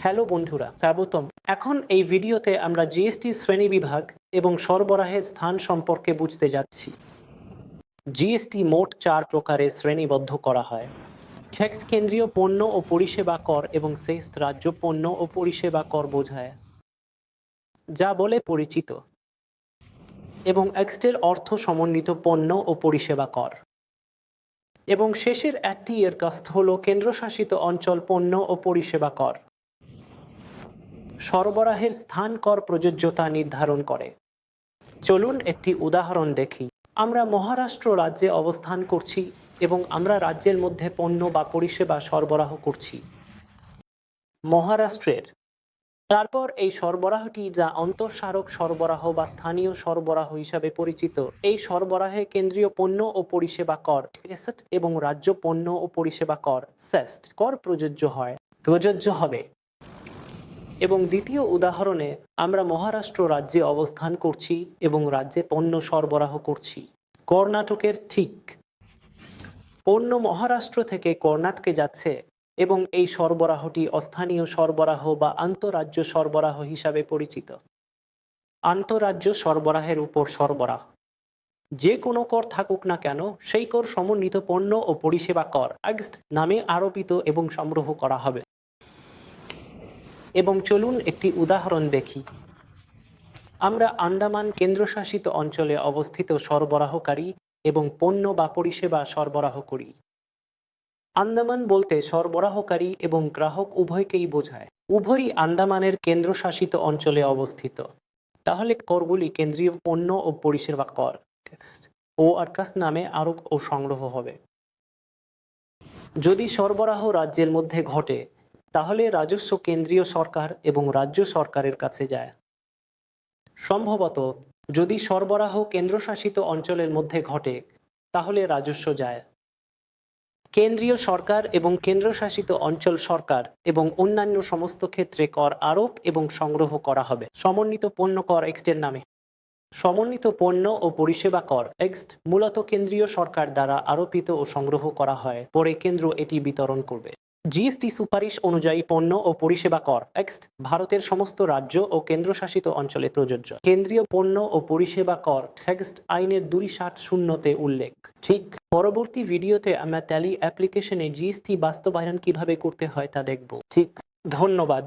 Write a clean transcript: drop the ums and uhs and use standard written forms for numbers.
Hello বন্ধুরা, স্বাগতম। এখন এই ভিডিওতে আমরা জিএসটি শ্রেণীবিভাগ এবং সরবরাহের স্থান সম্পর্কে বুঝতে যাচ্ছি। জিএসটি মোট 4 প্রকারে শ্রেণীবদ্ধ করা হয়। ট্যাক্স কেন্দ্রীয় পণ্য ও পরিষেবা কর এবং সেস রাজ্য পণ্য ও পরিষেবা কর বোঝায়, যা বলে পরিচিত, এবং এক্সটের অর্থ সমন্বিত পণ্য ও পরিষেবা কর। এবং শেষের একটি এর কাস্ট হল কেন্দ্রশাসিত অঞ্চল পণ্য ও পরিষেবা কর। সরবরাহের স্থান কর প্রযোজ্যতা নির্ধারণ করে। চলুন একটি উদাহরণ দেখি। আমরা মহারাষ্ট্র রাজ্যে অবস্থান করছি এবং আমরা রাজ্যের মধ্যে পণ্য বা পরিষেবা সরবরাহ করছি মহারাষ্ট্রের। তারপর এই সরবরাহটি, যা অন্তঃস্মারক সরবরাহ বা স্থানীয় সরবরাহ হিসাবে পরিচিত, এই সরবরাহে কেন্দ্রীয় পণ্য ও পরিষেবা কর টেসট এবং রাজ্য পণ্য ও পরিষেবা কর সেস্ট কর প্রযোজ্য হবে। এবং দ্বিতীয় উদাহরণে আমরা মহারাষ্ট্র রাজ্যে অবস্থান করছি এবং রাজ্যে পণ্য সরবরাহ করছি কর্ণাটকের। ঠিক, পণ্য মহারাষ্ট্র থেকে কর্ণাটকে যাচ্ছে এবং এই সরবরাহটি অস্থানীয় সরবরাহ বা আন্তঃরাজ্য সরবরাহ হিসাবে পরিচিত। আন্তঃরাজ্য সরবরাহের উপর সরবরাহ, যে কোনো কর থাকুক না কেন, সেই কর সমন্বিত পণ্য ও পরিষেবা কর নামে আরোপিত এবং সংগ্রহ করা হবে। এবং চলুন একটি উদাহরণ দেখি। আমরা আন্দামান কেন্দ্রশাসিত অঞ্চলে অবস্থিত সরবরাহকারী এবং পণ্য বা পরিষেবা সরবরাহ করি। আন্দামান বলতে সরবরাহকারী এবং গ্রাহক উভয়কেই বোঝায়। উভয়ই আন্দামানের কেন্দ্রশাসিত অঞ্চলে অবস্থিত। তাহলে করগুলি কেন্দ্রীয় পণ্য ও পরিষেবা কর ও আরকাস নামে আরোপ ও সংগ্রহ হবে। যদি সরবরাহ রাজ্যের মধ্যে ঘটে, তাহলে রাজস্ব কেন্দ্রীয় সরকার এবং রাজ্য সরকারের কাছে যায়। সম্ভবত যদি সরবরাহ কেন্দ্রশাসিত অঞ্চলের মধ্যে ঘটে, তাহলে রাজস্ব যায়। কেন্দ্রীয় সরকার এবং কেন্দ্রশাসিত অঞ্চল সরকার এবং অন্যান্য সমস্ত ক্ষেত্রে কর আরোপ এবং সংগ্রহ করা হবে সমন্বিত পণ্য কর এক্সটের নামে। সমন্বিত পণ্য ও পরিষেবা কর এক্সট মূলত কেন্দ্রীয় সরকার দ্বারা আরোপিত ও সংগ্রহ করা হয়, পরে কেন্দ্র এটি বিতরণ করবে। জিএসটি সুপারিশ অনুযায়ী পণ্য ও পরিষেবা কর এক্সট ভারতের সমস্ত রাজ্য ও কেন্দ্রশাসিত অঞ্চলে প্রযোজ্য। কেন্দ্রীয় পণ্য ও পরিষেবা কর টেক্সট আইনের 270-তে উল্লেখ। ঠিক, পরবর্তী ভিডিওতে আমরা ট্যালি অ্যাপ্লিকেশনে জিএসটি বাস্তবায়ন কিভাবে করতে হয় তা দেখব। ঠিক, ধন্যবাদ।